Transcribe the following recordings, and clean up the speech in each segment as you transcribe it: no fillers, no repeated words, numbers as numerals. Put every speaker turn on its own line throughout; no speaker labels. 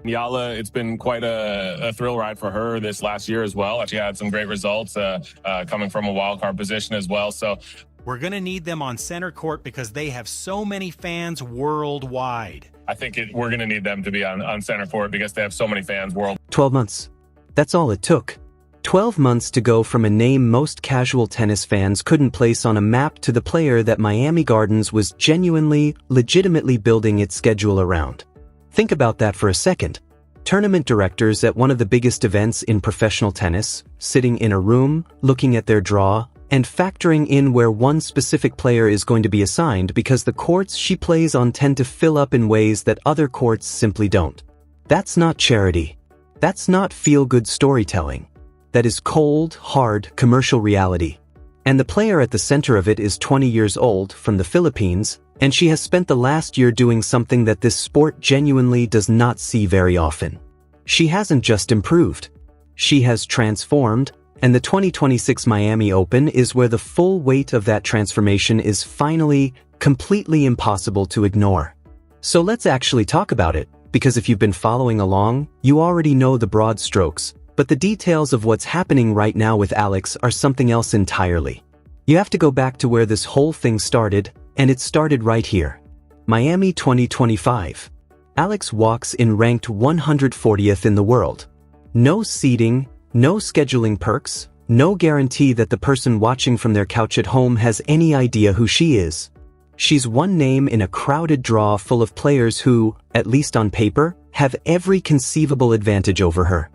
Yala, it's been quite a thrill ride for her this last year as well. She had some great results coming from a wild card position as well. So
we're going to need them on center court because they have so many fans worldwide.
I think we're going to need them to be on center court because they have so many fans worldwide.
12 months. That's all it took. 12 months to go from a name most casual tennis fans couldn't place on a map to the player that Miami Gardens was genuinely, legitimately building its schedule around. Think about that for a second. Tournament directors at one of the biggest events in professional tennis, sitting in a room, looking at their draw, and factoring in where one specific player is going to be assigned because the courts she plays on tend to fill up in ways that other courts simply don't. That's not charity. That's not feel-good storytelling. That is cold, hard, commercial reality. And the player at the center of it is 20 years old, from the Philippines, and she has spent the last year doing something that this sport genuinely does not see very often. She hasn't just improved. She has transformed, and the 2026 Miami Open is where the full weight of that transformation is finally, completely impossible to ignore. So let's actually talk about it, because if you've been following along, you already know the broad strokes. But the details of what's happening right now with Alex are something else entirely. You have to go back to where this whole thing started, and it started right here. Miami 2025. Alex walks in ranked 140th in the world. No seeding, no scheduling perks, no guarantee that the person watching from their couch at home has any idea who she is. She's one name in a crowded draw full of players who, at least on paper, have every conceivable advantage over her.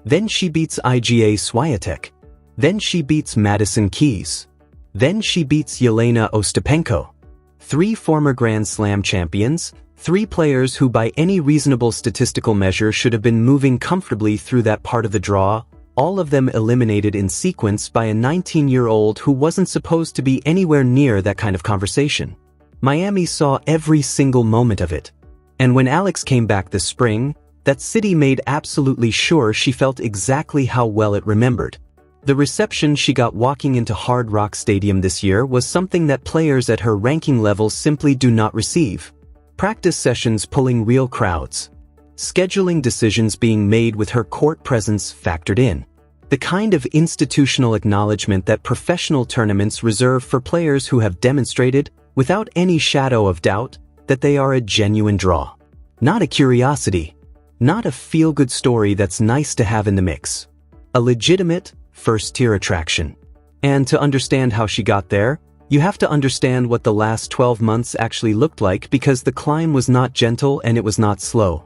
Then she beats Iga Swiatek. Then she beats Madison Keys. Then she beats Yelena Ostapenko. 3 former Grand Slam champions, 3 players who by any reasonable statistical measure should have been moving comfortably through that part of the draw, all of them eliminated in sequence by a 19-year-old who wasn't supposed to be anywhere near that kind of conversation. Miami saw every single moment of it. And when Alex came back this spring, that city made absolutely sure she felt exactly how well it remembered. The reception she got walking into Hard Rock Stadium this year was something that players at her ranking level simply do not receive. Practice sessions pulling real crowds. Scheduling decisions being made with her court presence factored in. The kind of institutional acknowledgement that professional tournaments reserve for players who have demonstrated, without any shadow of doubt, that they are a genuine draw. Not a curiosity. Not a feel-good story that's nice to have in the mix. A legitimate, first-tier attraction. And to understand how she got there, you have to understand what the last 12 months actually looked like because the climb was not gentle and it was not slow.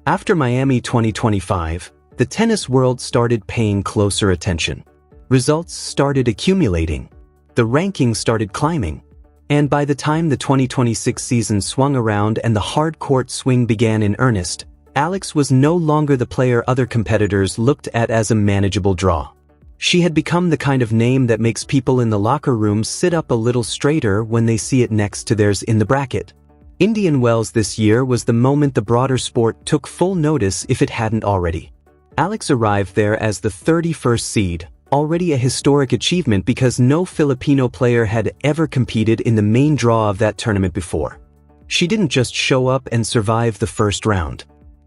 After Miami 2025, the tennis world started paying closer attention. Results started accumulating. The rankings started climbing. And by the time the 2026 season swung around and the hard court swing began in earnest, Alex was no longer the player other competitors looked at as a manageable draw. She had become the kind of name that makes people in the locker room sit up a little straighter when they see it next to theirs in the bracket. Indian Wells this year was the moment the broader sport took full notice if it hadn't already. Alex arrived there as the 31st seed, already a historic achievement because no Filipino player had ever competed in the main draw of that tournament before. She didn't just show up and survive the first round.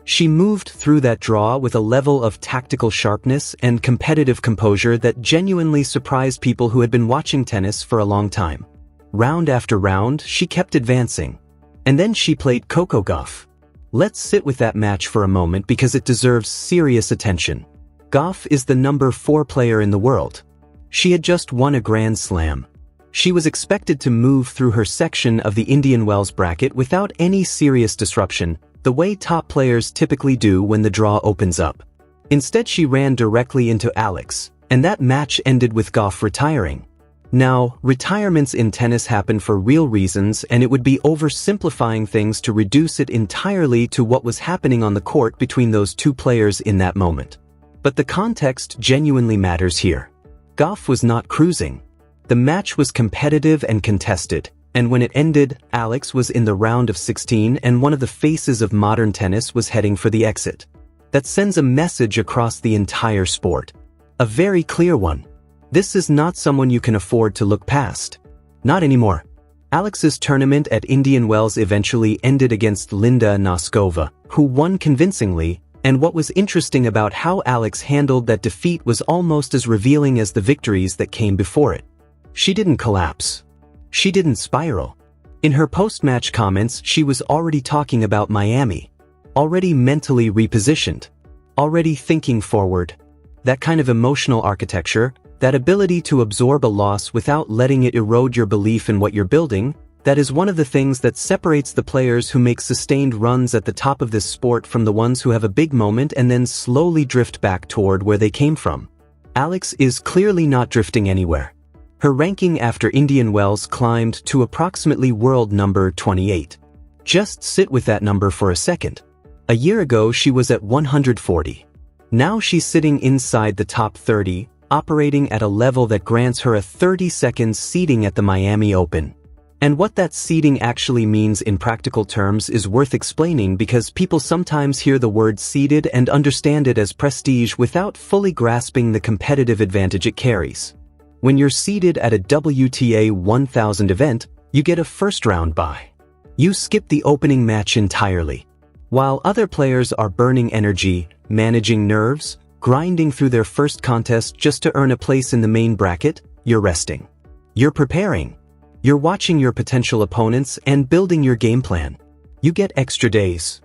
She moved through that draw with a level of tactical sharpness and competitive composure that genuinely surprised people who had been watching tennis for a long time. Round after round, she kept advancing. And then she played Coco Gauff. Let's sit with that match for a moment because it deserves serious attention. Gauff is the number 4 player in the world. She had just won a Grand Slam. She was expected to move through her section of the Indian Wells bracket without any serious disruption, the way top players typically do when the draw opens up. Instead, she ran directly into Alex, and that match ended with Gauff retiring. Now, retirements in tennis happen for real reasons, and it would be oversimplifying things to reduce it entirely to what was happening on the court between those 2 players in that moment. But the context genuinely matters here. Gauff was not cruising. The match was competitive and contested. And when it ended, Alex was in the round of 16 and one of the faces of modern tennis was heading for the exit. That sends a message across the entire sport. A very clear one. This is not someone you can afford to look past. Not anymore. Alex's tournament at Indian Wells eventually ended against Linda Noskova, who won convincingly, And what was interesting about how Alex handled that defeat was almost as revealing as the victories that came before it. She didn't collapse. She didn't spiral. In her post-match comments, she was already talking about Miami. Already mentally repositioned. Already thinking forward. That kind of emotional architecture, that ability to absorb a loss without letting it erode your belief in what you're building, that is one of the things that separates the players who make sustained runs at the top of this sport from the ones who have a big moment and then slowly drift back toward where they came from. Alex is clearly not drifting anywhere. Her ranking after Indian Wells climbed to approximately world number 28. Just sit with that number for a second. A year ago she was at 140. Now she's sitting inside the top 30, operating at a level that grants her a 30-second seeding at the Miami Open. And what that seeding actually means in practical terms is worth explaining because people sometimes hear the word seeded and understand it as prestige without fully grasping the competitive advantage it carries. When you're seeded at a WTA 1000 event, you get a first-round bye. You skip the opening match entirely. While other players are burning energy, managing nerves, grinding through their first contest just to earn a place in the main bracket, you're resting. You're preparing. You're watching your potential opponents and building your game plan. You get extra days.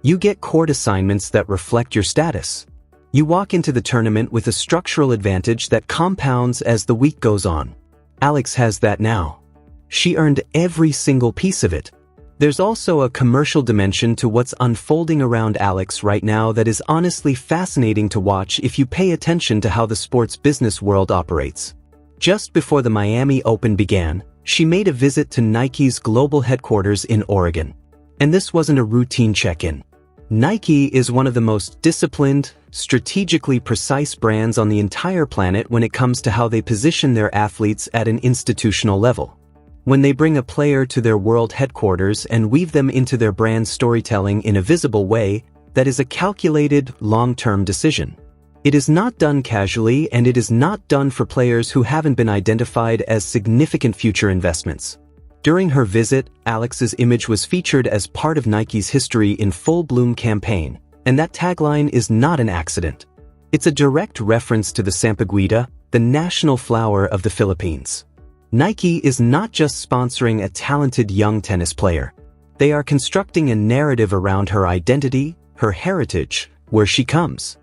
You get court assignments that reflect your status. You walk into the tournament with a structural advantage that compounds as the week goes on. Alex has that now. She earned every single piece of it. There's also a commercial dimension to what's unfolding around Alex right now that is honestly fascinating to watch if you pay attention to how the sports business world operates. Just before the Miami Open began, she made a visit to Nike's global headquarters in Oregon. And this wasn't a routine check-in. Nike is one of the most disciplined, strategically precise brands on the entire planet when it comes to how they position their athletes at an institutional level. When they bring a player to their world headquarters and weave them into their brand storytelling in a visible way, that is a calculated, long-term decision. It is not done casually, and it is not done for players who haven't been identified as significant future investments. During her visit, Alex's image was featured as part of Nike's History in Full Bloom campaign, and that tagline is not an accident. It's a direct reference to the sampaguita, the national flower of the Philippines. Nike is not just sponsoring a talented young tennis player. They are constructing a narrative around her identity, her heritage, where she comes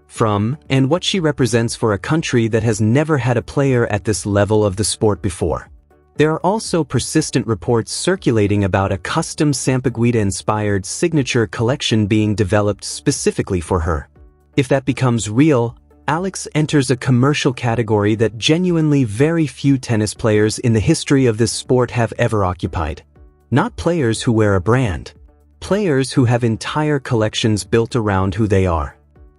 from, and what she represents for a country that has never had a player at this level of the sport before. There are also persistent reports circulating about a custom sampaguita-inspired signature collection being developed specifically for her. If that becomes real, Alex enters a commercial category that genuinely very few tennis players in the history of this sport have ever occupied. Not players who wear a brand. Players who have entire collections built around who they are.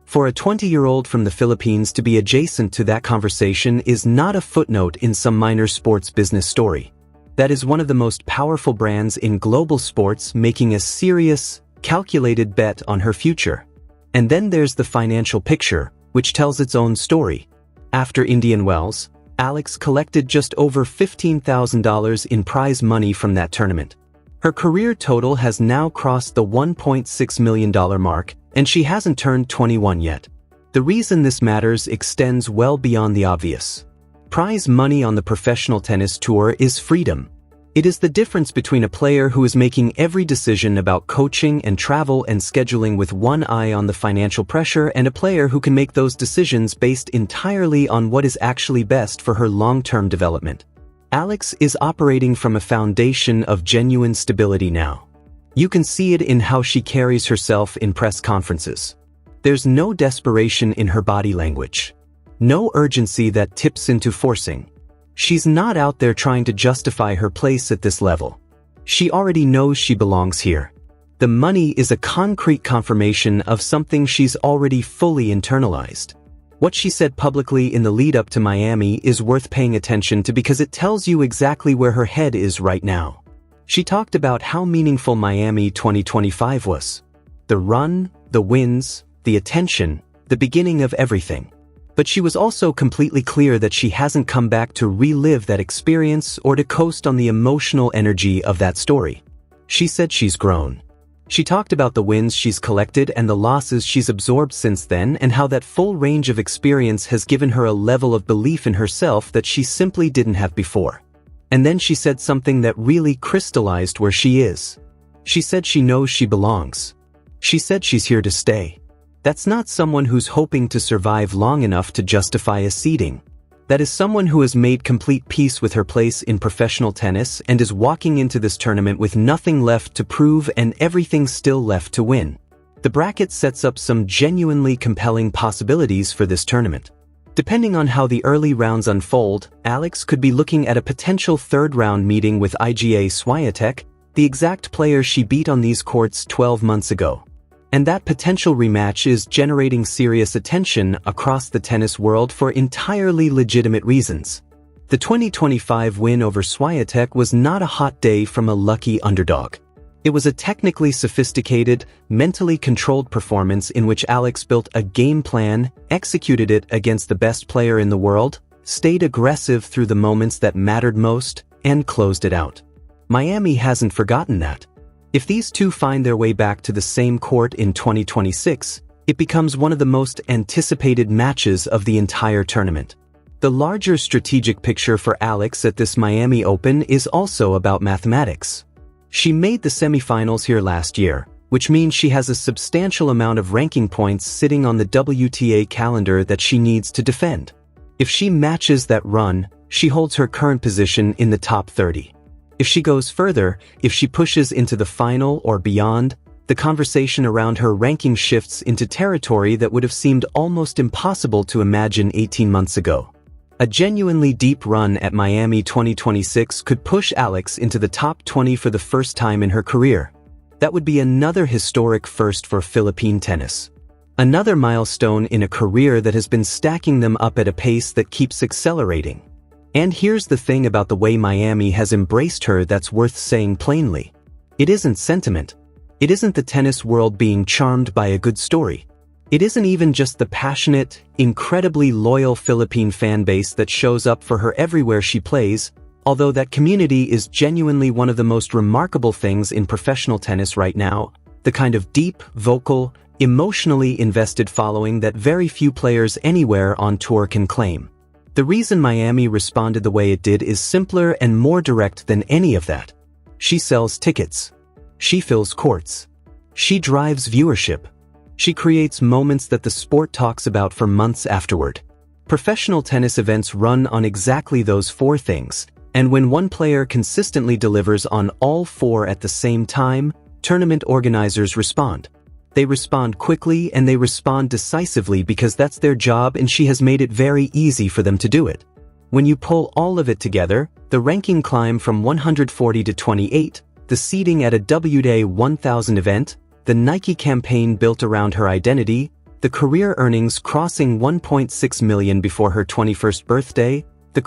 For a 20-year-old from the Philippines to be adjacent to that conversation is not a footnote in some minor sports business story. That is one of the most powerful brands in global sports making a serious, calculated bet on her future. And then there's the financial picture, which tells its own story. After Indian Wells, Alex collected just over $15,000 in prize money from that tournament. Her career total has now crossed the $1.6 million mark, and she hasn't turned 21 yet. The reason this matters extends well beyond the obvious. Prize money on the professional tennis tour is freedom. It is the difference between a player who is making every decision about coaching and travel and scheduling with one eye on the financial pressure and a player who can make those decisions based entirely on what is actually best for her long-term development. Alex is operating from a foundation of genuine stability now. You can see it in how she carries herself in press conferences. There's no desperation in her body language. No urgency that tips into forcing. She's not out there trying to justify her place at this level. She already knows she belongs here. The money is a concrete confirmation of something she's already fully internalized. What she said publicly in the lead-up to Miami is worth paying attention to because it tells you exactly where her head is right now. She talked about how meaningful Miami 2025 was. The run, the wins, the attention, the beginning of everything. But she was also completely clear that she hasn't come back to relive that experience or to coast on the emotional energy of that story. She said she's grown. She talked about the wins she's collected and the losses she's absorbed since then, and how that full range of experience has given her a level of belief in herself that she simply didn't have before. And then she said something that really crystallized where she is. She said she knows she belongs. She said she's here to stay. That's not someone who's hoping to survive long enough to justify a seeding. That is someone who has made complete peace with her place in professional tennis and is walking into this tournament with nothing left to prove and everything still left to win. The bracket sets up some genuinely compelling possibilities for this tournament. Depending on how the early rounds unfold, Alex could be looking at a potential third-round meeting with Iga Swiatek, the exact player she beat on these courts 12 months ago. And that potential rematch is generating serious attention across the tennis world for entirely legitimate reasons. The 2025 win over Swiatek was not a hot day from a lucky underdog. It was a technically sophisticated, mentally controlled performance in which Alex built a game plan, executed it against the best player in the world, stayed aggressive through the moments that mattered most, and closed it out. Miami hasn't forgotten that. If these two find their way back to the same court in 2026, it becomes one of the most anticipated matches of the entire tournament. The larger strategic picture for Alex at this Miami Open is also about mathematics. She made the semifinals here last year, which means she has a substantial amount of ranking points sitting on the WTA calendar that she needs to defend. If she matches that run, she holds her current position in the top 30. If she goes further, if she pushes into the final or beyond, the conversation around her ranking shifts into territory that would have seemed almost impossible to imagine 18 months ago. A genuinely deep run at Miami 2026 could push Alex into the top 20 for the first time in her career. That would be another historic first for Philippine tennis. Another milestone in a career that has been stacking them up at a pace that keeps accelerating. And here's the thing about the way Miami has embraced her that's worth saying plainly. It isn't sentiment. It isn't the tennis world being charmed by a good story. It isn't even just the passionate, incredibly loyal Philippine fan base that shows up for her everywhere she plays, although that community is genuinely one of the most remarkable things in professional tennis right now, the kind of deep, vocal, emotionally invested following that very few players anywhere on tour can claim. The reason Miami responded the way it did is simpler and more direct than any of that. She sells tickets. She fills courts. She drives viewership. She creates moments that the sport talks about for months afterward. Professional tennis events run on exactly those four things, and when one player consistently delivers on all four at the same time, tournament organizers respond. They respond quickly and they respond decisively because that's their job, and she has made it very easy for them to do it. When you pull all of it together, the ranking climb from 140 to 28, the seeding at a WTA 1000 event, the Nike campaign built around her identity, the career earnings crossing $1.6 million before her 21st birthday, the